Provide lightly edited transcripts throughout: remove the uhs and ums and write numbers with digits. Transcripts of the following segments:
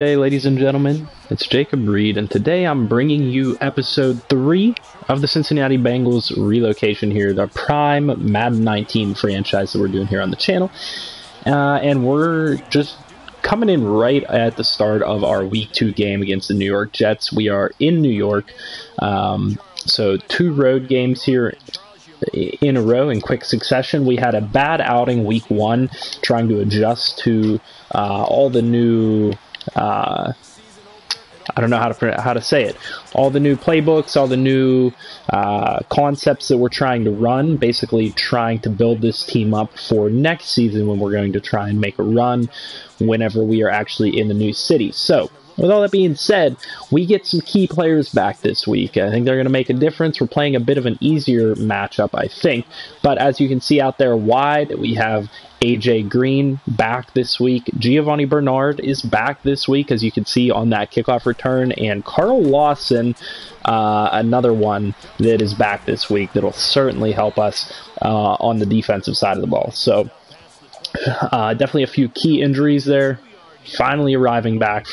Hey, ladies and gentlemen, it's Jacob Reed, and today I'm bringing you episode 3 of the Cincinnati Bengals Relocation here, the prime Madden 19 franchise that we're doing here on the channel. And we're just coming in right at the start of our Week 2 game against the New York Jets. We are in New York, so 2 road games here in a row in quick succession. We had a bad outing Week 1, trying to adjust to all the new... I don't know how to say it. All the new playbooks, all the new concepts that we're trying to run, basically trying to build this team up for next season when we're going to try and make a run whenever we are actually in the new city. So, with all that being said, we get some key players back this week. I think they're going to make a difference. We're playing a bit of an easier matchup, I think. But as you can see out there wide, we have AJ Green back this week. Giovanni Bernard is back this week, as you can see on that kickoff return. And Carl Lawson, another one that is back this week that will certainly help us on the defensive side of the ball. So definitely a few key injuries there. Finally arriving back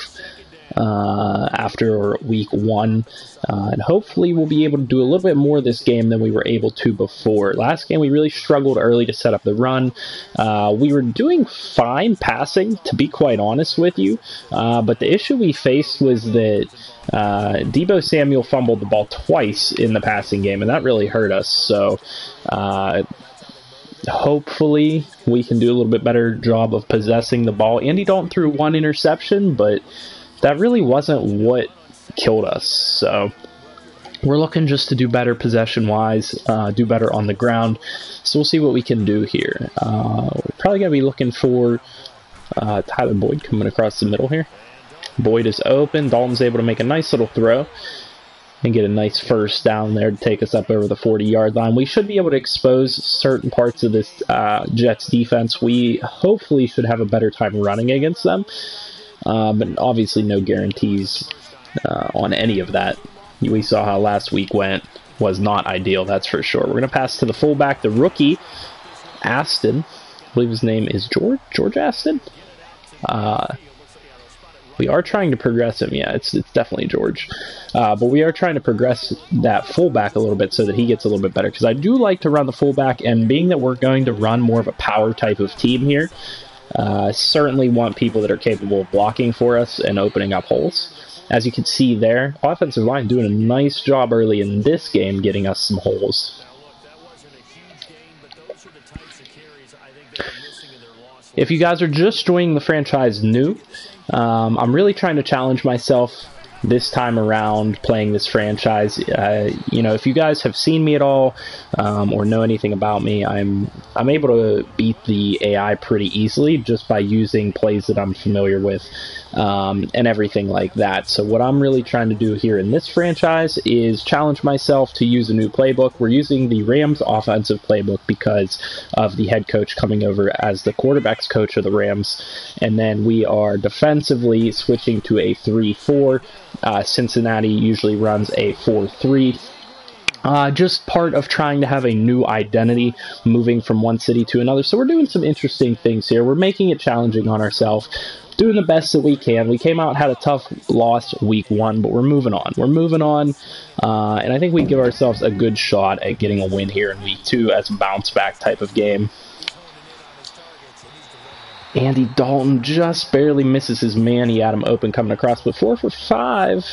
after Week 1, and hopefully we'll be able to do a little bit more this game than we were able to before. Last game we really struggled early to set up the run. We were doing fine passing, to be quite honest with you, but the issue we faced was that Deebo Samuel fumbled the ball twice in the passing game, and that really hurt us. So hopefully we can do a little bit better job of possessing the ball. Andy Dalton threw 1 interception, but that really wasn't what killed us. So we're looking just to do better possession-wise, do better on the ground. So we'll see what we can do here. We're probably going to be looking for Tyler Boyd coming across the middle here. Boyd is open. Dalton's able to make a nice little throw and get a nice first down there to take us up over the 40-yard line. We should be able to expose certain parts of this Jets defense. We hopefully should have a better time running against them. But obviously no guarantees on any of that. We saw how last week went. Was not ideal, that's for sure. We're going to pass to the fullback, the rookie, Aston. I believe his name is George Aston. We are trying to progress him. Yeah, it's definitely George. But we are trying to progress that fullback a little bit so that he gets a little bit better. Because I do like to run the fullback, and being that we're going to run more of a power type of team here, certainly want people that are capable of blocking for us and opening up holes. As you can see there, offensive line doing a nice job early in this game getting us some holes. If you guys are just joining the franchise new, I'm really trying to challenge myself this time around playing this franchise. If you guys have seen me at all or know anything about me, I'm able to beat the AI pretty easily just by using plays that I'm familiar with and everything like that. So what I'm really trying to do here in this franchise is challenge myself to use a new playbook. We're using the Rams offensive playbook because of the head coach coming over as the quarterback's coach of the Rams, and then we are defensively switching to a 3-4. Cincinnati usually runs a 4-3. Just part of trying to have a new identity moving from one city to another. So we're doing some interesting things here. We're making it challenging on ourselves, doing the best that we can. We came out and had a tough loss Week 1, but we're moving on. And I think we give ourselves a good shot at getting a win here in Week 2 as a bounce-back type of game. Andy Dalton just barely misses his man. He had him open coming across, but 4 for 5.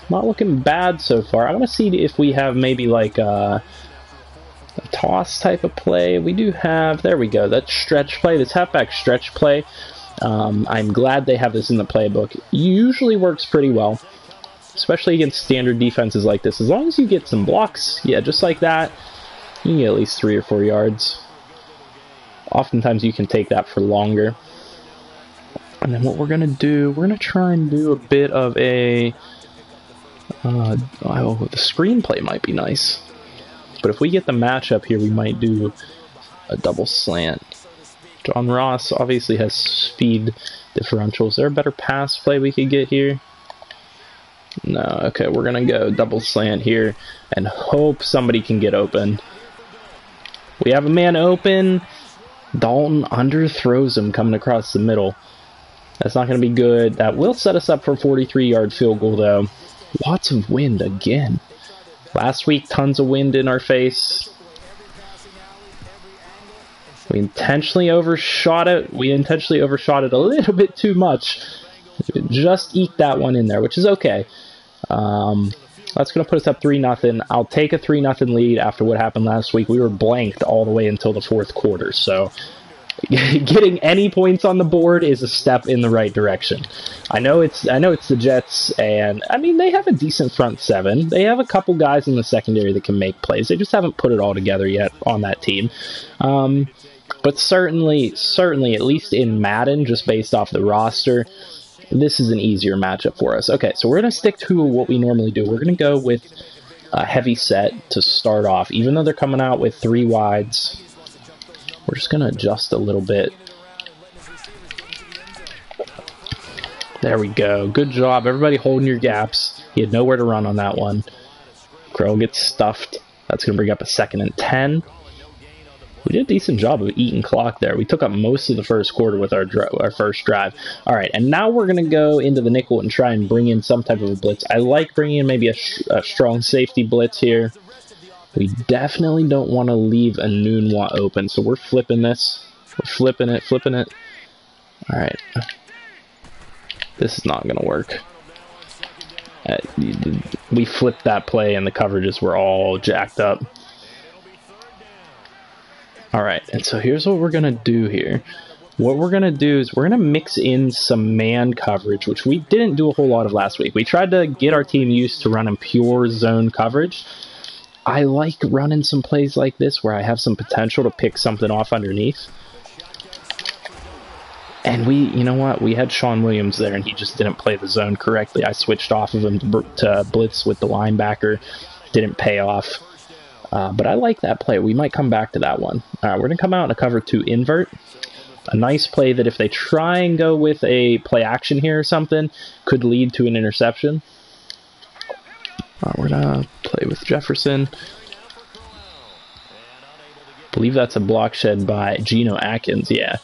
Not looking bad so far. I want to see if we have maybe like a toss type of play. We do have, there we go, that stretch play, this halfback stretch play. I'm glad they have this in the playbook. Usually works pretty well, especially against standard defenses like this. As long as you get some blocks, yeah, just like that, you can get at least 3 or 4 yards. Oftentimes you can take that for longer. And then what we're going to do, we're going to try and do a bit of a... the screenplay might be nice. But if we get the matchup here, we might do a double slant. John Ross obviously has speed differential. Is there a better pass play we could get here? No, okay, we're going to go double slant here and hope somebody can get open. We have a man open. Dalton underthrows him coming across the middle. That's not going to be good. That will set us up for a 43-yard field goal, though. Lots of wind again. Last week, tons of wind in our face. We intentionally overshot it. We intentionally overshot it a little bit too much. Just eked that one in there, which is okay. That's going to put us up 3-0. I'll take a 3-0 lead after what happened last week. We were blanked all the way until the fourth quarter, so getting any points on the board is a step in the right direction. I know it's the Jets, and I mean they have a decent front seven. They have a couple guys in the secondary that can make plays. They just haven't put it all together yet on that team. But certainly, at least in Madden, just based off the roster, this is an easier matchup for us. Okay, so we're going to stick to what we normally do. We're going to go with a heavy set to start off. Even though they're coming out with 3 wides, we're just going to adjust a little bit. There we go. Good job. Everybody holding your gaps. He had nowhere to run on that one. Crow gets stuffed. That's going to bring up a 2nd and 10. We did a decent job of eating clock there. We took up most of the first quarter with our first drive. All right, and now we're going to go into the nickel and try and bring in some type of a blitz. I like bringing in maybe a strong safety blitz here. We definitely don't want to leave a Nunwa open, so we're flipping this. We're flipping it. All right. This is not going to work. We flipped that play, and the coverages were all jacked up. Alright, and so here's what we're going to do here. What we're going to do is we're going to mix in some man coverage, which we didn't do a whole lot of last week. We tried to get our team used to running pure zone coverage. I like running some plays like this where I have some potential to pick something off underneath. And you know what? We had Sean Williams there, and he just didn't play the zone correctly. I switched off of him to blitz with the linebacker. Didn't pay off. But I like that play. We might come back to that one. All right, we're going to come out in a cover 2 invert. A nice play that if they try and go with a play action here or something, could lead to an interception. We're going to play with Jefferson. I believe that's a block shed by Geno Atkins, yeah.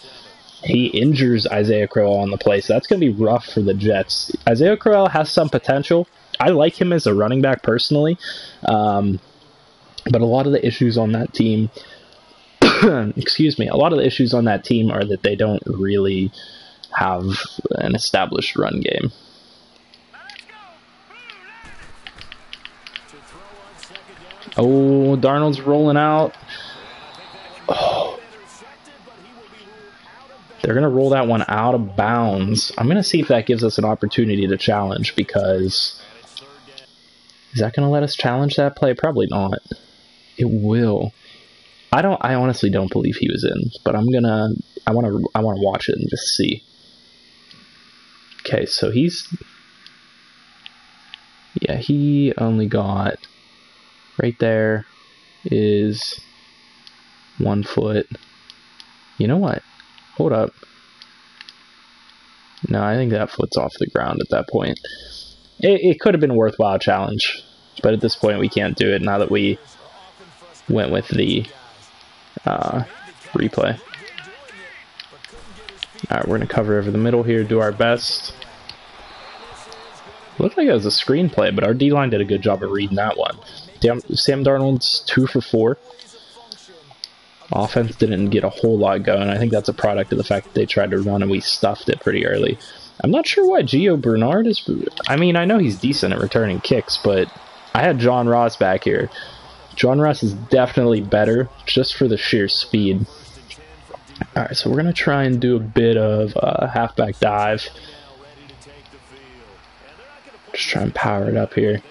He injures Isaiah Crowell on the play, so that's going to be rough for the Jets. Isaiah Crowell has some potential. I like him as a running back personally. But a lot of the issues on that team, excuse me, a lot of the issues on that team are that they don't really have an established run game. Oh, Darnold's rolling out. Oh. They're going to roll that one out of bounds. I'm going to see if that gives us an opportunity to challenge, because is that going to let us challenge that play? Probably not. It will. I honestly don't believe he was in, but I want to watch it and just see. Okay, so he only got, right there is 1 foot. You know what? Hold up. No, I think that foot's off the ground at that point. It could have been a worthwhile challenge, but at this point we can't do it now that we went with the replay. Alright, we're going to cover over the middle here, do our best. Looked like it was a screenplay, but our D-line did a good job of reading that one. Sam Darnold's 2 for 4. Offense didn't get a whole lot going. I think that's a product of the fact that they tried to run and we stuffed it pretty early. I'm not sure why Gio Bernard is... I mean, I know he's decent at returning kicks, but I had John Ross back here. John Ross is definitely better, just for the sheer speed. Alright, so we're going to try and do a bit of halfback dive. Just try and power it up here.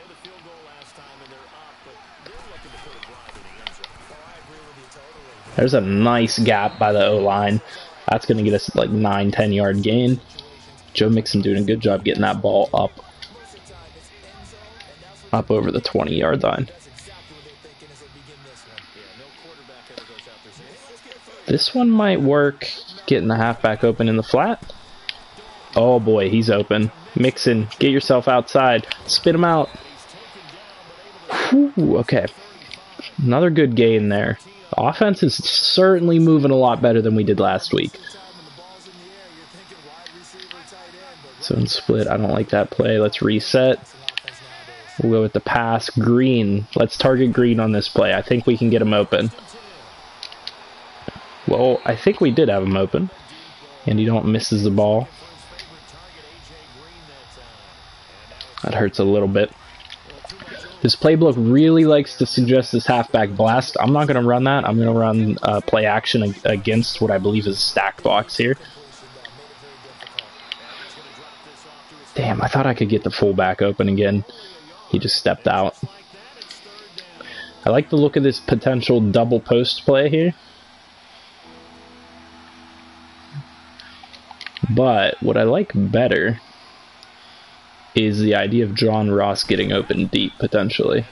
There's a nice gap by the O-line. That's going to get us like 9-10 yard gain. Joe Mixon doing a good job getting that ball up over the 20 yard line. This one might work, getting the halfback open in the flat. Oh boy, he's open. Mixon, get yourself outside. Spit him out. Whew, okay. Another good gain there. The offense is certainly moving a lot better than we did last week. Zone split. I don't like that play. Let's reset. We'll go with the pass. Green. Let's target Green on this play. I think we can get him open. Well, I think we did have him open. And he don't misses the ball. That hurts a little bit. This playbook really likes to suggest this halfback blast. I'm not going to run that. I'm going to run play action against what I believe is a stack box here. Damn, I thought I could get the fullback open again. He just stepped out. I like the look of this potential double post play here. But what I like better is the idea of John Ross getting open deep, potentially.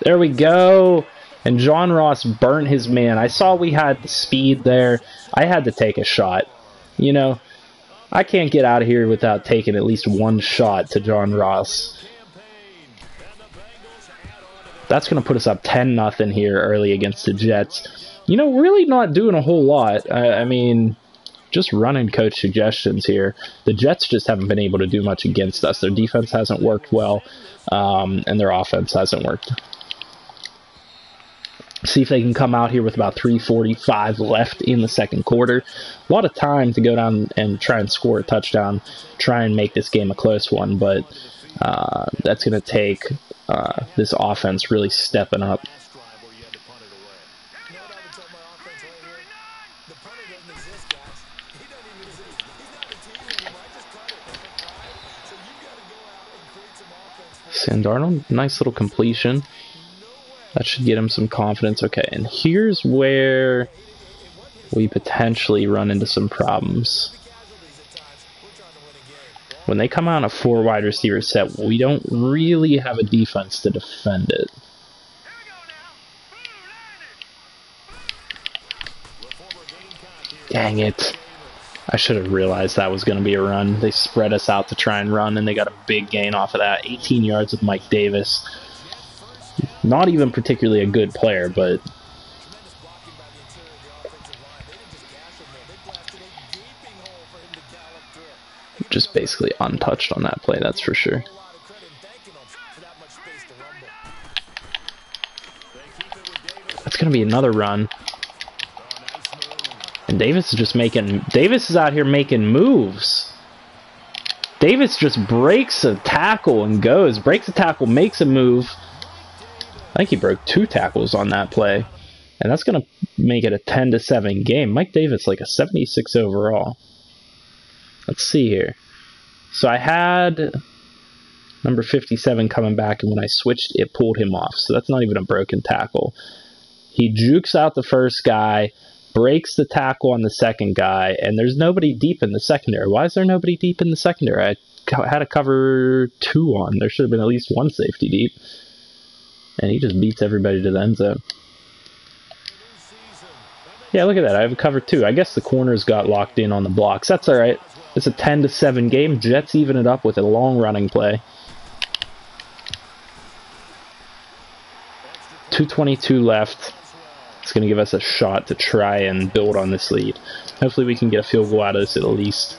There we go! And John Ross burnt his man. I saw we had the speed there. I had to take a shot. You know, I can't get out of here without taking at least one shot to John Ross. That's going to put us up 10-0 here early against the Jets. You know, really not doing a whole lot. I mean, just running coach suggestions here. The Jets just haven't been able to do much against us. Their defense hasn't worked well, and their offense hasn't worked. See if they can come out here with about 3:45 left in the second quarter. A lot of time to go down and try and score a touchdown, try and make this game a close one, but that's going to take this offense really stepping up. Sam Darnold, nice little completion. That should get him some confidence. Okay, and here's where we potentially run into some problems. When they come out in a 4 wide receiver set, we don't really have a defense to defend it. Dang it. I should have realized that was going to be a run. They spread us out to try and run, and they got a big gain off of that. 18 yards with Mike Davis. Not even particularly a good player, but just basically untouched on that play, that's for sure. That's going to be another run. And Davis is out here making moves. Davis just breaks a tackle and goes. Breaks a tackle, makes a move. I think he broke 2 tackles on that play. And that's going to make it a 10-7 game. Mike Davis like a 76 overall. Let's see here. So I had number 57 coming back, and when I switched, it pulled him off. So that's not even a broken tackle. He jukes out the first guy, breaks the tackle on the second guy, and there's nobody deep in the secondary. Why is there nobody deep in the secondary? I had a cover 2 on. There should have been at least one safety deep. And he just beats everybody to the end zone. Yeah, look at that. I have a cover 2. I guess the corners got locked in on the blocks. That's all right. It's a 10-7 game. Jets even it up with a long running play. 2:22 left. It's going to give us a shot to try and build on this lead. Hopefully we can get a field goal out of this at least.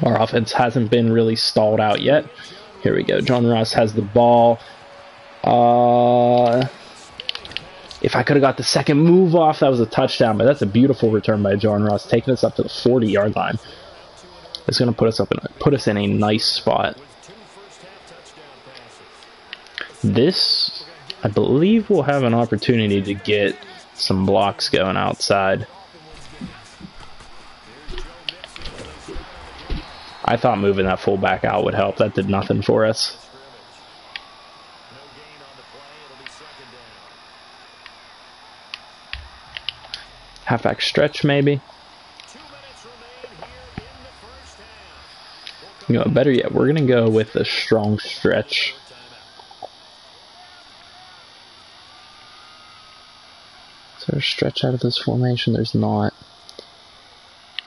Our offense hasn't been really stalled out yet. Here we go. John Ross has the ball. If I could have got the second move off, that was a touchdown, but that's a beautiful return by John Ross, taking us up to the 40-yard line. It's going to put us in a nice spot. This, I believe, will have an opportunity to get some blocks going outside. I thought moving that fullback out would help. That did nothing for us. Halfback stretch, maybe. You know, better yet, we're going to go with a strong stretch. Is there a stretch out of this formation? There's not.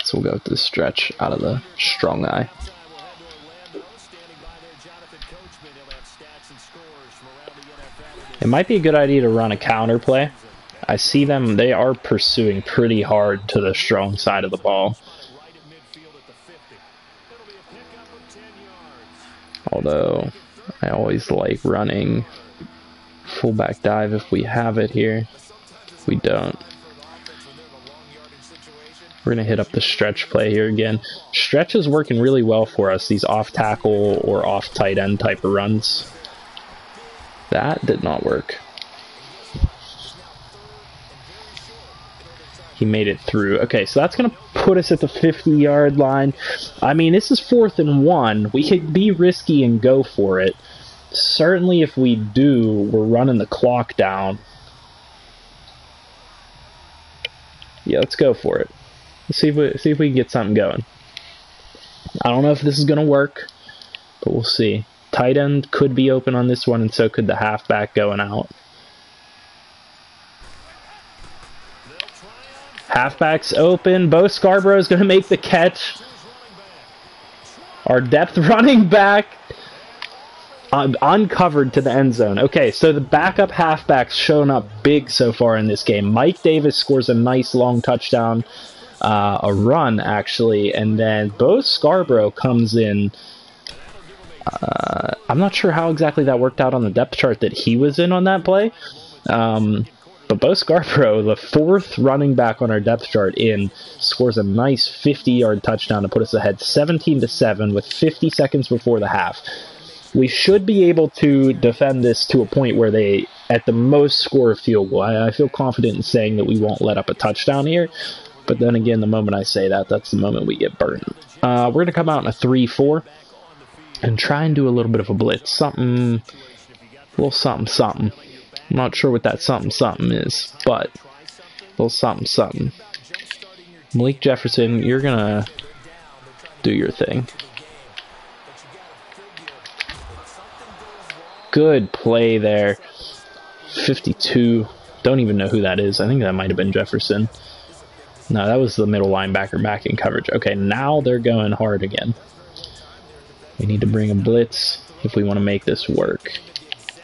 So we'll go with the stretch out of the strong eye. It might be a good idea to run a counter play. I see them, they are pursuing pretty hard to the strong side of the ball. Although, I always like running fullback dive if we have it here. If we don't, we're going to hit up the stretch play here again. Stretch is working really well for us, these off tackle or off tight end type of runs. That did not work. He made it through. Okay, so that's going to put us at the 50-yard line. I mean, this is 4th and 1. We could be risky and go for it. Certainly if we do, we're running the clock down. Yeah, let's go for it. Let's see if we can get something going. I don't know if this is going to work, but we'll see. Tight end could be open on this one, and so could the halfback going out. Halfback's open. Bo Scarborough's going to make the catch. Our depth running back uncovered to the end zone. Okay, so the backup halfback's shown up big so far in this game. Mike Davis scores a nice long touchdown, a run actually, and then Bo Scarborough comes in. I'm not sure how exactly that worked out on the depth chart that he was in on that play. But Bo Scarborough, the 4th running back on our depth chart scores a nice 50-yard touchdown to put us ahead 17-7 with 50 seconds before the half. We should be able to defend this to a point where they, at the most, score a field goal. I feel confident in saying that we won't let up a touchdown here. But then again, the moment I say that, that's the moment we get burned. We're going to come out in a 3-4 and try and do a little bit of a blitz. A little something. I'm not sure what that something is, but a little something. Malik Jefferson, you're going to do your thing. Good play there. 52. Don't even know who that is. I think that might have been Jefferson. No, that was the middle linebacker back in coverage. Okay, now they're going hard again. We need to bring a blitz if we want to make this work.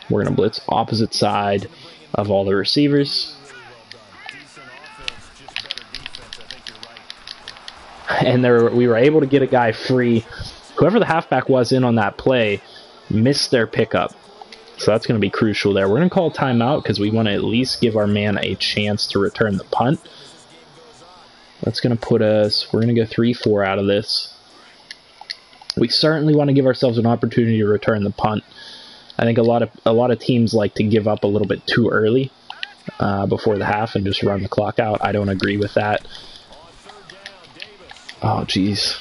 We're going to blitz opposite side of all the receivers. And we were able to get a guy free. Whoever the halfback was in on that play missed their pickup. So that's going to be crucial there. We're going to call timeout because we want to at least give our man a chance to return the punt. That's going to put us, we're going to go 3-4 out of this. We certainly want to give ourselves an opportunity to return the punt. I think a lot of teams like to give up a little bit too early before the half and just run the clock out. I don't agree with that. Oh, jeez.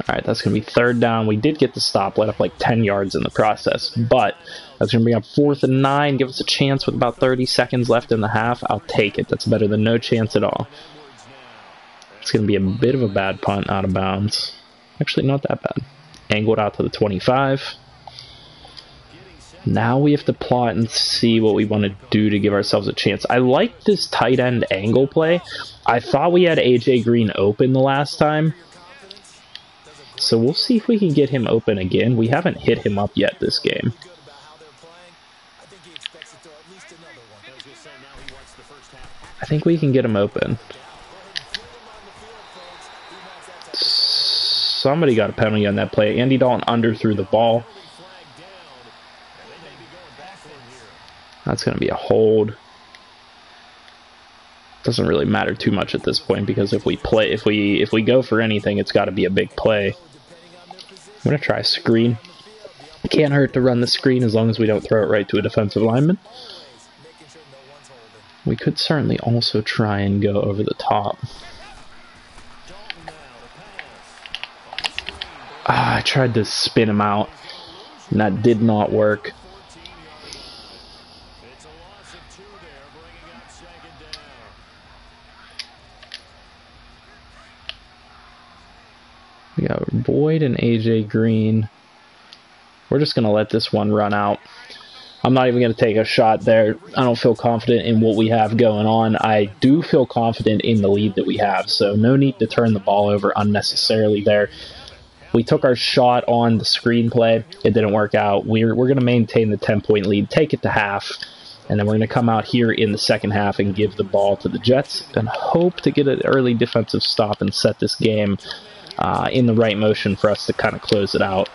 Alright, that's going to be 3rd down. We did get the stop, let up like 10 yards in the process, but that's going to bring up 4th and 9, give us a chance with about 30 seconds left in the half. I'll take it. That's better than no chance at all. It's going to be a bit of a bad punt out of bounds. Actually, not that bad. Angled out to the 25. Now we have to plot and see what we want to do to give ourselves a chance. I like this tight end angle play. I thought we had AJ Green open the last time. So we'll see if we can get him open again. We haven't hit him up yet this game. I think we can get him open. Somebody got a penalty on that play. Andy Dalton underthrew the ball. That's going to be a hold. Doesn't really matter too much at this point because if we go for anything, it's got to be a big play. I'm going to try screen. Can't hurt to run the screen as long as we don't throw it right to a defensive lineman. We could certainly also try and go over the top. I tried to spin him out, and that did not work. We got Boyd and AJ Green. We're just going to let this one run out. I'm not even going to take a shot there. I don't feel confident in what we have going on. I do feel confident in the lead that we have, so no need to turn the ball over unnecessarily there. We took our shot on the screenplay. It didn't work out. We're going to maintain the 10-point lead, take it to half, And then we're going to come out here in the second half and give the ball to the Jets and hope to get an early defensive stop and set this game in the right motion for us to kind of close it out.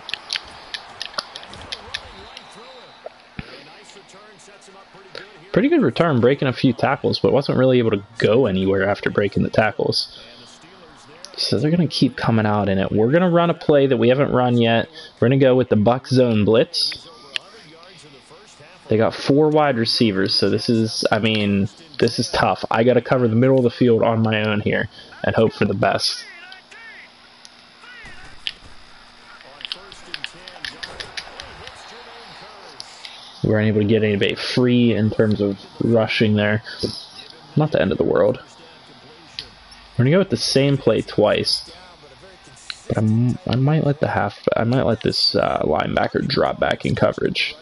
Pretty good return, breaking a few tackles, but wasn't really able to go anywhere after breaking the tackles. So they're going to keep coming out in it. We're going to run a play that we haven't run yet. We're going to go with the Buck Zone Blitz. They got 4 wide receivers, so this is, I mean, this is tough. I got to cover the middle of the field on my own here and hope for the best. We weren't able to get anybody free in terms of rushing there. Not the end of the world. We're gonna go with the same play twice, but I might let this linebacker drop back in coverage.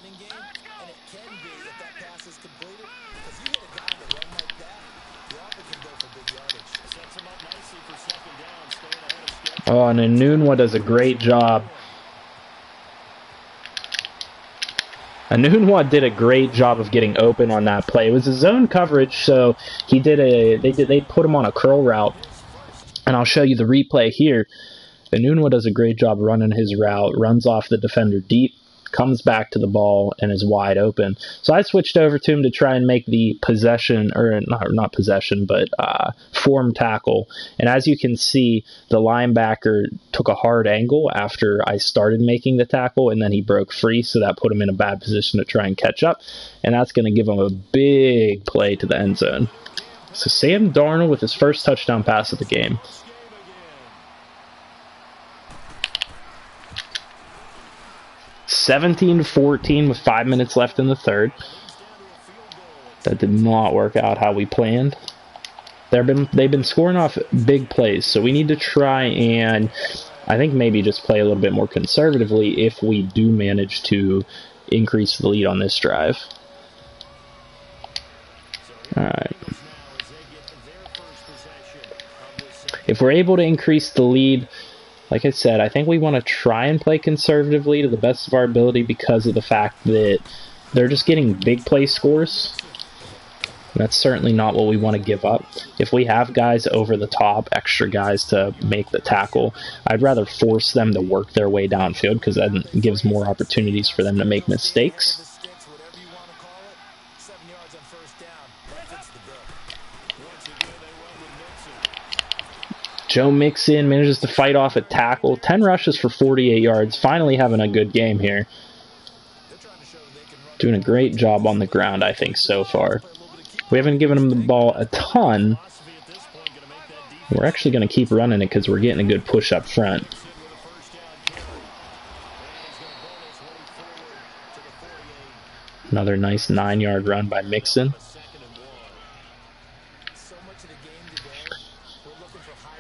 Oh, and Anunwa does a great job. Anunwa did a great job of getting open on that play. It was a zone coverage, so they put him on a curl route, and I'll show you the replay here. Anunwa does a great job running his route, runs off the defender deep, comes back to the ball, and is wide open. So I switched over to him to try and make the possession, or not possession, but form tackle. And as you can see, the linebacker took a hard angle after I started making the tackle, and then he broke free, so that put him in a bad position to try and catch up. And that's going to give him a big play to the end zone. So Sam Darnold with his first touchdown pass of the game. (17-14) with 5 minutes left in the third. That did not work out how we planned. They've been scoring off big plays, so we need to try and, I think, maybe just play a little bit more conservatively if we do manage to increase the lead on this drive. Alright. If we're able to increase the lead, like I said, I think we want to try and play conservatively to the best of our ability because of the fact that they're just getting big play scores. That's certainly not what we want to give up. If we have guys over the top, extra guys to make the tackle, I'd rather force them to work their way downfield because that gives more opportunities for them to make mistakes. Joe Mixon manages to fight off a tackle. 10 rushes for 48 yards. Finally having a good game here. Doing a great job on the ground, I think, so far. We haven't given him the ball a ton. We're actually going to keep running it because we're getting a good push up front. Another nice 9-yard run by Mixon.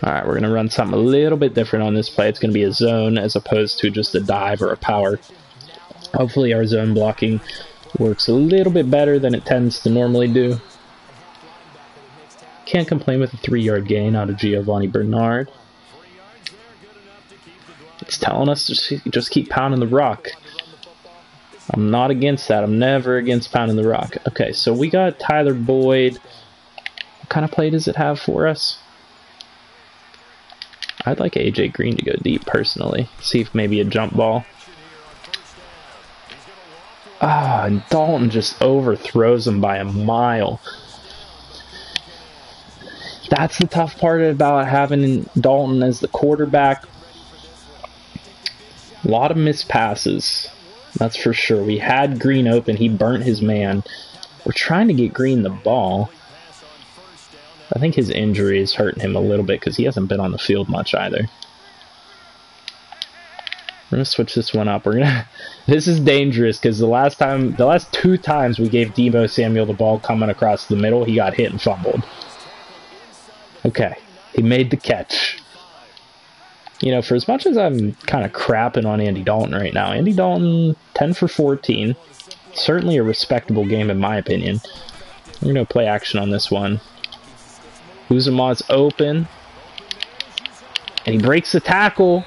Alright, we're going to run something a little bit different on this play. It's going to be a zone as opposed to just a dive or a power. Hopefully our zone blocking works a little bit better than it tends to normally do. Can't complain with a 3-yard gain out of Giovanni Bernard. It's telling us to just keep pounding the rock. I'm not against that. I'm never against pounding the rock. Okay, so we got Tyler Boyd. What kind of play does it have for us? I'd like AJ Green to go deep, personally. See if maybe a jump ball. Ah, and Dalton just overthrows him by a mile. That's the tough part about having Dalton as the quarterback. A lot of missed passes. That's for sure. We had Green open. He burnt his man. We're trying to get Green the ball. I think his injury is hurting him a little bit because he hasn't been on the field much either. We're going to switch this one up. This is dangerous because the last 2 times we gave Deebo Samuel the ball coming across the middle, he got hit and fumbled. Okay, he made the catch. You know, for as much as I'm kind of crapping on Andy Dalton right now, Andy Dalton, 10 for 14. Certainly a respectable game in my opinion. We're going to play action on this one. Uzomah's open. And he breaks the tackle.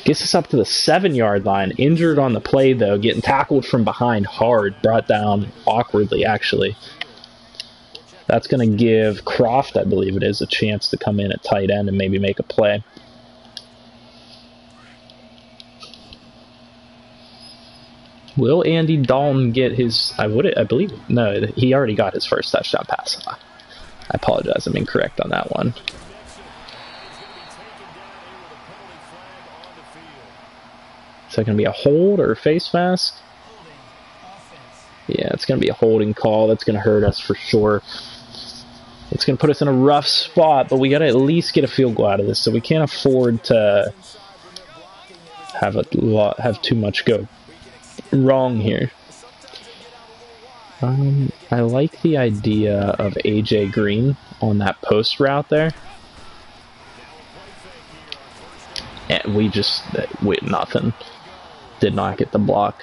Gets us up to the 7-yard line. Injured on the play, though. Getting tackled from behind hard. Brought down awkwardly, actually. That's going to give Croft, I believe it is, a chance to come in at tight end and maybe make a play. Will Andy Dalton get his... I believe... No, he already got his first touchdown pass. I apologize. I'm incorrect on that one. Is that going to be a hold or a face mask? Yeah, it's going to be a holding call. That's going to hurt us for sure. It's going to put us in a rough spot, but we got to at least get a field goal out of this, so we can't afford to have too much go wrong here. I like the idea of AJ Green on that post route there. And we just nothing. Did not get the block.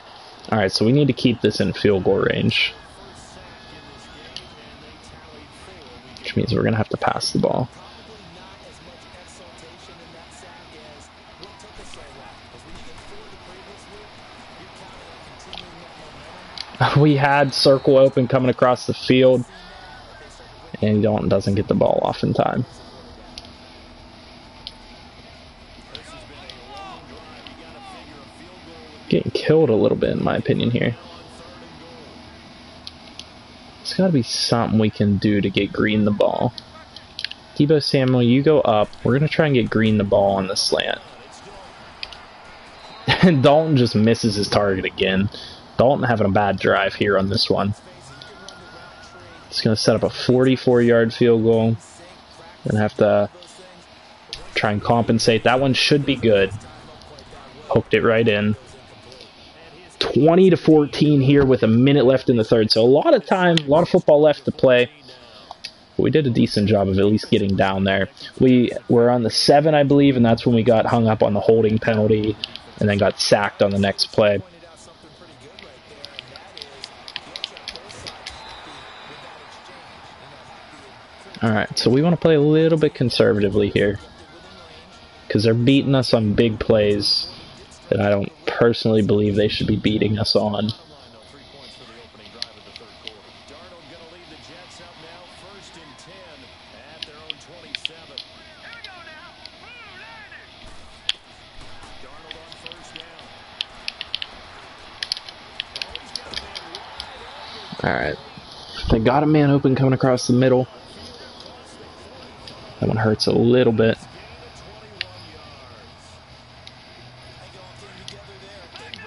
Alright, so we need to keep this in field goal range. Which means we're going to have to pass the ball. We had circle open coming across the field, and Dalton doesn't get the ball off in time. Getting killed a little bit, in my opinion, here. There's got to be something we can do to get Green the ball. Deebo Samuel, you go up. We're going to try and get Green the ball on the slant. And Dalton just misses his target again. Dalton having a bad drive here on this one. It's going to set up a 44-yard field goal. Going to have to try and compensate. That one should be good. Hooked it right in. 20-14 here with a minute left in the third. So a lot of time, a lot of football left to play. We did a decent job of at least getting down there. We were on the 7, I believe, and that's when we got hung up on the holding penalty and then got sacked on the next play. Alright, so we want to play a little bit conservatively here, because they're beating us on big plays that I don't personally believe they should be beating us on. Alright, they got a man open coming across the middle. That one hurts a little bit.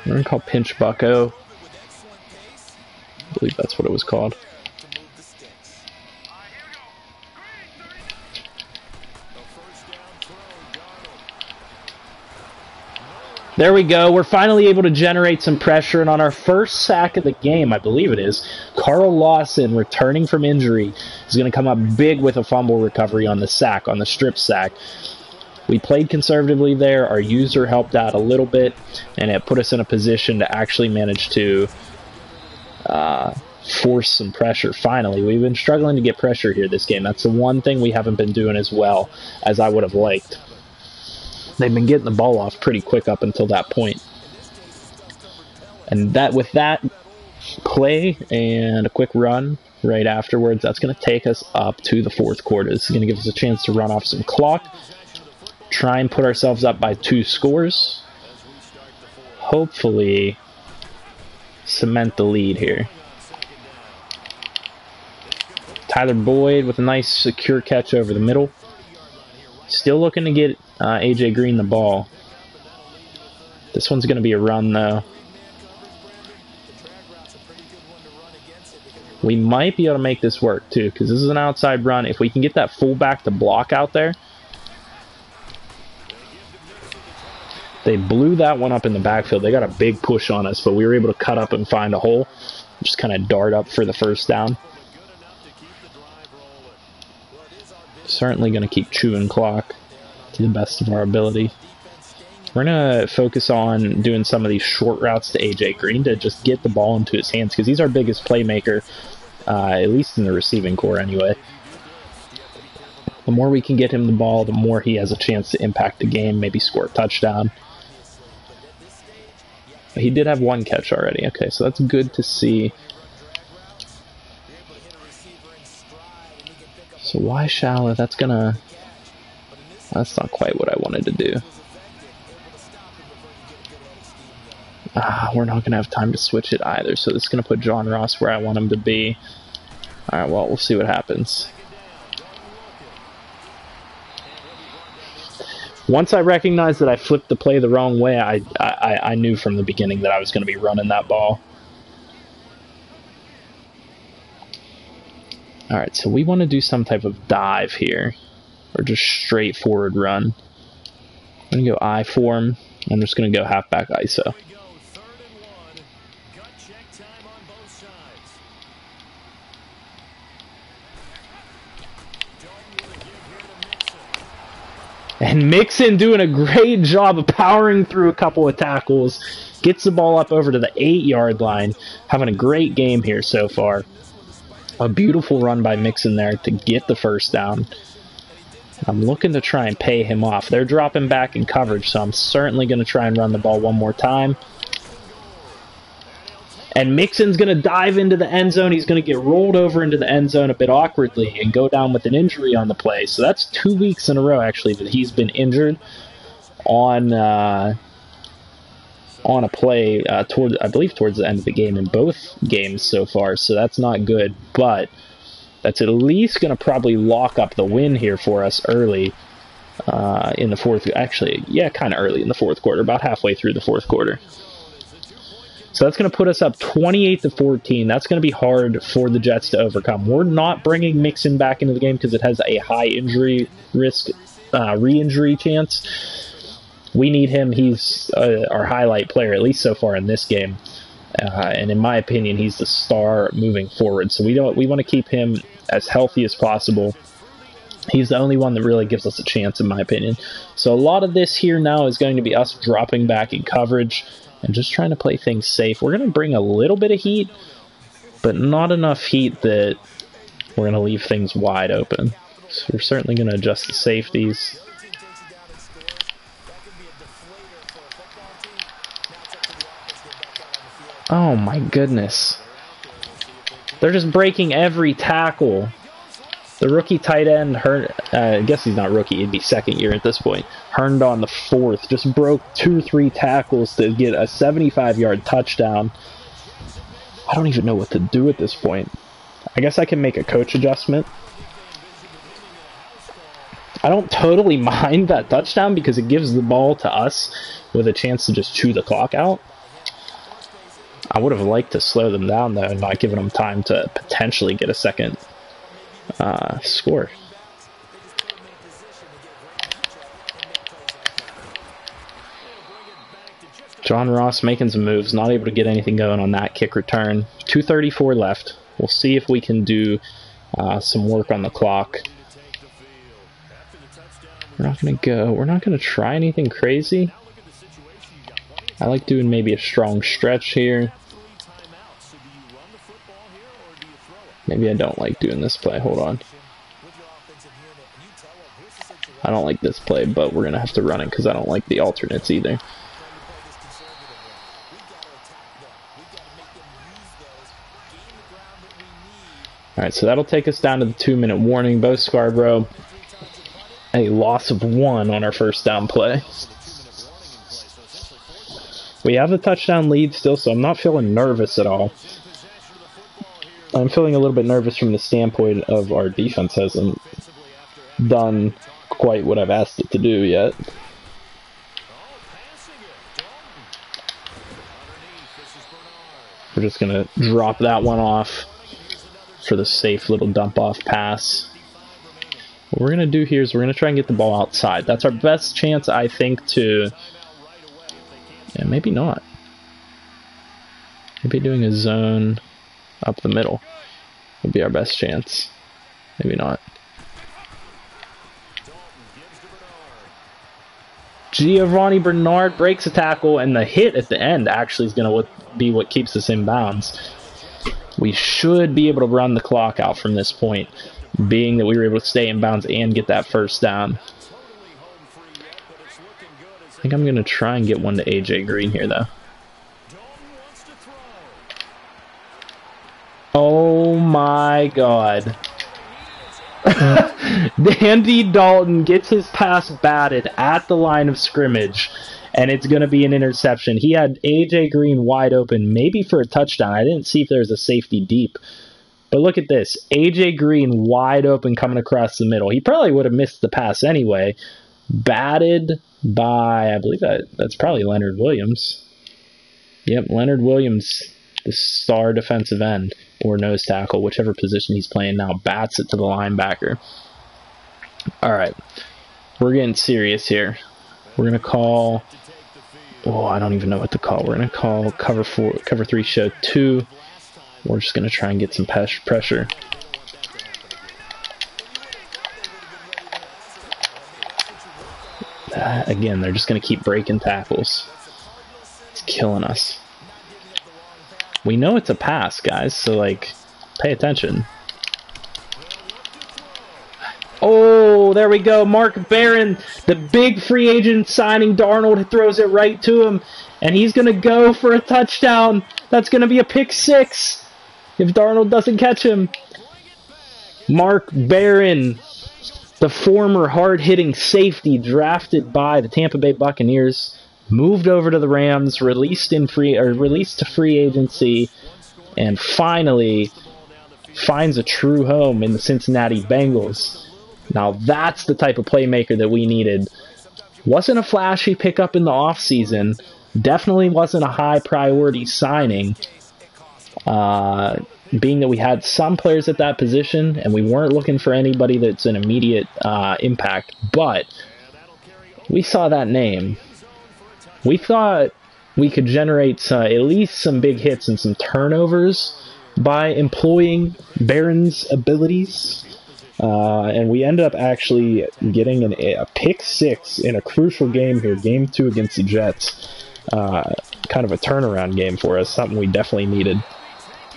We're going to call pinch bucko. I believe that's what it was called. There we go. We're finally able to generate some pressure, and on our first sack of the game, I believe it is, Carl Lawson, returning from injury, is going to come up big with a fumble recovery on the sack, on the strip sack. We played conservatively there. Our user helped out a little bit, and it put us in a position to actually manage to force some pressure. Finally, we've been struggling to get pressure here this game. That's the one thing we haven't been doing as well as I would have liked. They've been getting the ball off pretty quick up until that point. And that, with that play and a quick run right afterwards, that's going to take us up to the fourth quarter. This is going to give us a chance to run off some clock, try and put ourselves up by 2 scores. Hopefully cement the lead here. Tyler Boyd with a nice secure catch over the middle. Still looking to get AJ Green the ball. This one's going to be a run, though. We might be able to make this work, too, because this is an outside run. If we can get that fullback to block out there. They blew that one up in the backfield. They got a big push on us, but we were able to cut up and find a hole. Just kind of dart up for the first down. Certainly going to keep chewing clock to the best of our ability. We're going to focus on doing some of these short routes to AJ Green to just get the ball into his hands, because he's our biggest playmaker, at least in the receiving core anyway. The more we can get him the ball, the more he has a chance to impact the game, maybe score a touchdown. He did have one catch already. Okay, so that's good to see. So why shallow? That's not quite what I wanted to do. We're not going to have time to switch it either, so this is going to put John Ross where I want him to be. Alright, well, we'll see what happens. Once I recognized that I flipped the play the wrong way, I knew from the beginning that I was going to be running that ball. Alright, so we want to do some type of dive here, or just straight forward run. I'm going to go I form. I'm just going to go halfback ISO. And Mixon doing a great job of powering through a couple of tackles. Gets the ball up over to the 8-yard line. Having a great game here so far. A beautiful run by Mixon there to get the first down. I'm looking to try and pay him off. They're dropping back in coverage, so I'm certainly going to try and run the ball one more time. And Mixon's going to dive into the end zone. He's going to get rolled over into the end zone a bit awkwardly and go down with an injury on the play. So that's 2 weeks in a row, actually, that he's been injured on a play, I believe towards the end of the game in both games so far. So that's not good, but that's at least going to probably lock up the win here for us early in the fourth. Actually, yeah, kind of early in the fourth quarter, about halfway through the fourth quarter. So that's going to put us up 28-14. That's going to be hard for the Jets to overcome. We're not bringing Mixon back into the game because it has a high injury risk, re-injury chance. We need him. He's our highlight player, at least so far in this game. And in my opinion, he's the star moving forward. So we want to keep him as healthy as possible. He's the only one that really gives us a chance, in my opinion. So a lot of this here now is going to be us dropping back in coverage and just trying to play things safe. We're going to bring a little bit of heat, but not enough heat that we're going to leave things wide open. So we're certainly going to adjust the safeties. Oh my goodness. They're just breaking every tackle. The rookie tight end, I guess he's not rookie, he'd be second year at this point. Herndon the fourth, just broke 2 or 3 tackles to get a 75-yard touchdown. I don't even know what to do at this point. I guess I can make a coach adjustment. I don't totally mind that touchdown because it gives the ball to us with a chance to just chew the clock out. I would have liked to slow them down, though, and not giving them time to potentially get a second score. John Ross making some moves, not able to get anything going on that kick return. 2:34 left. We'll see if we can do some work on the clock. We're not going to try anything crazy. I like doing maybe a strong stretch here. Maybe I don't like doing this play. Hold on. I don't like this play, but we're going to have to run it because I don't like the alternates either. Alright, so that'll take us down to the 2-minute warning. Bo Scarborough, a loss of 1 on our first down play. We have a touchdown lead still, so I'm not feeling nervous at all. I'm feeling a little bit nervous from the standpoint of our defense hasn't done quite what I've asked it to do yet. We're just going to drop that one off for the safe little dump-off pass. What we're going to do here is we're going to try and get the ball outside. That's our best chance, I think, to... Yeah, maybe not. Maybe doing a zone up the middle would be our best chance. Maybe not. Giovanni Bernard breaks a tackle, and the hit at the end actually is going to be what keeps us in bounds. We should be able to run the clock out from this point, being that we were able to stay in bounds and get that first down. I think I'm going to try and get one to AJ Green here, though. Oh my God. Andy Dalton gets his pass batted at the line of scrimmage, and it's going to be an interception. He had A.J. Green wide open, maybe for a touchdown. I didn't see if there was a safety deep. But look at this. A.J. Green wide open coming across the middle. He probably would have missed the pass anyway. Batted by, I believe that's probably Leonard Williams. Yep, Leonard Williams, the star defensive end or nose tackle, whichever position he's playing now, bats it to the linebacker. All right, we're getting serious here. We're going to call, I don't even know what to call. We're going to call cover 3 show 2. We're just going to try and get some pressure. Again, they're just going to keep breaking tackles. It's killing us. We know it's a pass, guys, so, like, pay attention. Oh, there we go. Mark Barron, the big free agent signing Darnold, throws it right to him, and he's going to go for a touchdown. That's going to be a pick 6 if Darnold doesn't catch him. Mark Barron, the former hard-hitting safety drafted by the Tampa Bay Buccaneers, moved over to the Rams, released to free agency, and finally finds a true home in the Cincinnati Bengals. Now that's the type of playmaker that we needed. Wasn't a flashy pickup in the offseason. Definitely wasn't a high priority signing. Being that we had some players at that position and we weren't looking for anybody that's an immediate impact. But we saw that name. We thought we could generate at least some big hits and some turnovers by employing Barron's abilities. And we ended up actually getting a pick 6 in a crucial game here, game 2 against the Jets. Kind of a turnaround game for us, something we definitely needed.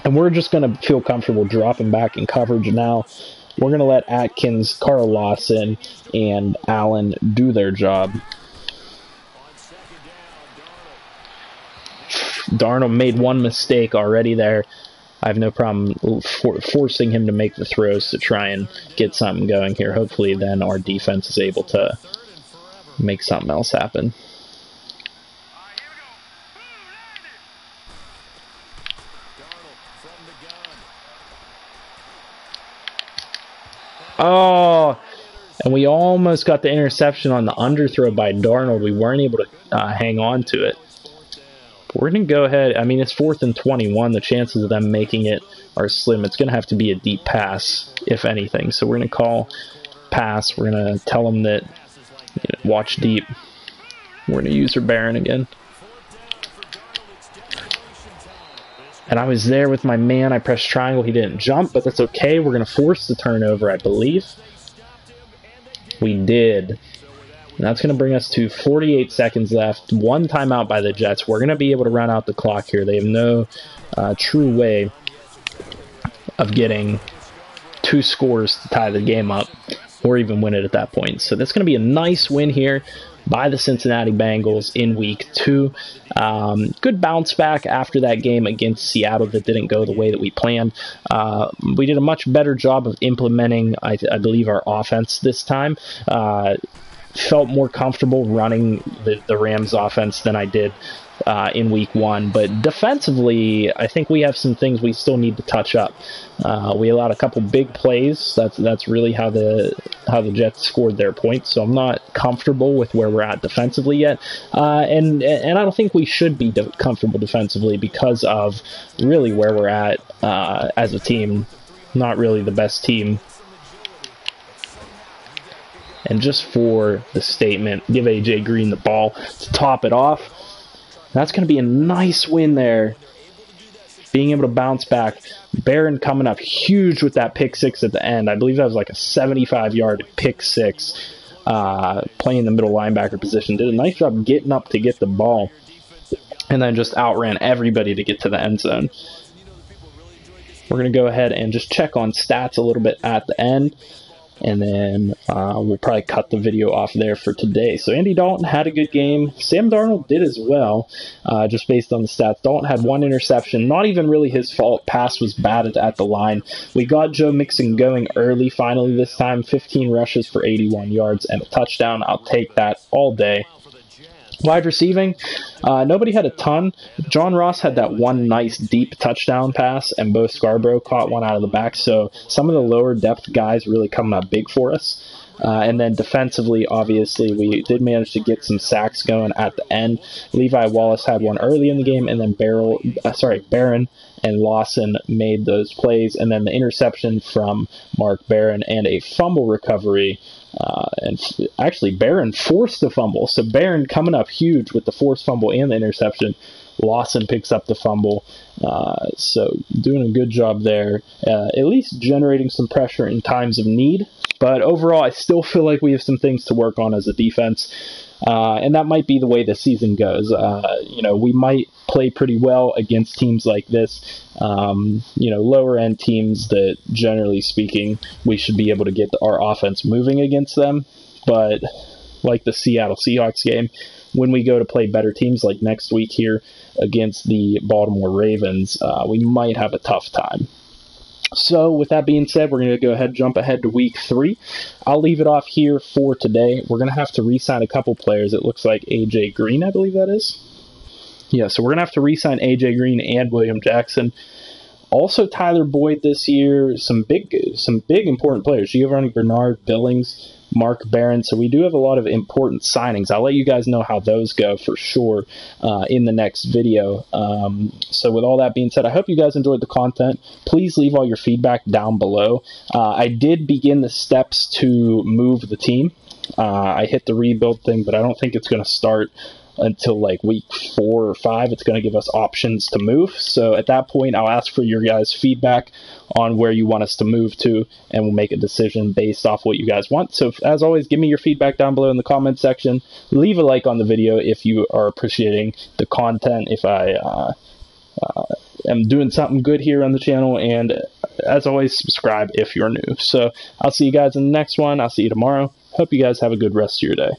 And we're just going to feel comfortable dropping back in coverage now. We're going to let Atkins, Carl Lawson, and Allen do their job. Darnold made one mistake already there. I have no problem forcing him to make the throws to try and get something going here. Hopefully then our defense is able to make something else happen. Oh, and we almost got the interception on the underthrow by Darnold. We weren't able to hang on to it. But we're going to go ahead. I mean, it's 4th and 21. The chances of them making it are slim. It's going to have to be a deep pass, if anything. So we're going to call pass. We're going to tell them that watch deep. We're going to use our Barron again. And I was there with my man. I pressed triangle. He didn't jump, but that's okay. We're going to force the turnover, I believe. We did. And that's going to bring us to 48 seconds left. 1 timeout by the Jets. We're going to be able to run out the clock here. They have no true way of getting 2 scores to tie the game up or even win it at that point. So that's going to be a nice win here by the Cincinnati Bengals in week 2. Good bounce back after that game against Seattle that didn't go the way that we planned. We did a much better job of implementing, I believe, our offense this time. Felt more comfortable running the Rams offense than I did in week 1. But defensively, I think we have some things we still need to touch up. We allowed a couple big plays. That's really how the Jets scored their points. So I'm not comfortable with where we're at defensively yet. And I don't think we should be comfortable defensively because of really where we're at as a team. Not really the best team. And just for the statement, give A.J. Green the ball to top it off. That's going to be a nice win there. Being able to bounce back. Barron coming up huge with that pick 6 at the end. I believe that was like a 75-yard pick 6. Playing the middle linebacker position. Did a nice job getting up to get the ball. And then just outran everybody to get to the end zone. We're going to go ahead and just check on stats a little bit at the end. and then we'll probably cut the video off there for today. So Andy Dalton had a good game. Sam Darnold did as well, just based on the stats. Dalton had 1 interception, not even really his fault. Pass was batted at the line. We got Joe Mixon going early finally this time, 15 rushes for 81 yards and a touchdown. I'll take that all day. Wide receiving, nobody had a ton. John Ross had that one nice deep touchdown pass, and Bo Scarborough caught one out of the back. So some of the lower depth guys really coming up big for us. And then defensively, obviously, we did manage to get some sacks going at the end. Levi Wallace had one early in the game, and then Barron and Lawson made those plays. And then the interception from Mark Barron and a fumble recovery. And actually, Barron forced the fumble. So Barron coming up huge with the forced fumble and the interception. Lawson picks up the fumble. So doing a good job there, at least generating some pressure in times of need. But overall, I still feel like we have some things to work on as a defense. And that might be the way the season goes. We might play pretty well against teams like this. Lower end teams that, generally speaking, we should be able to get our offense moving against them. But like the Seattle Seahawks game, when we go to play better teams like next week here against the Baltimore Ravens, we might have a tough time. So with that being said, we're going to go ahead and jump ahead to week 3. I'll leave it off here for today. We're going to have to re-sign a couple players. It looks like A.J. Green, I believe that is. Yeah, so we're going to have to re-sign A.J. Green and William Jackson. Also Tyler Boyd this year. Some big important players. Giovanni Bernard, Billings, Mark Barron. So we do have a lot of important signings. I'll let you guys know how those go for sure in the next video. So with all that being said, I hope you guys enjoyed the content. Please leave all your feedback down below. I did begin the steps to move the team. I hit the rebuild thing, but I don't think it's going to start until like week 4 or 5. It's going to give us options to move. So at that point, I'll ask for your guys' feedback on where you want us to move to, and we'll make a decision based off what you guys want. So as always, give me your feedback down below in the comment section. Leave a like on the video if you are appreciating the content, if I am doing something good here on the channel, and as always, subscribe if you're new. So I'll see you guys in the next one. I'll see you tomorrow. Hope you guys have a good rest of your day.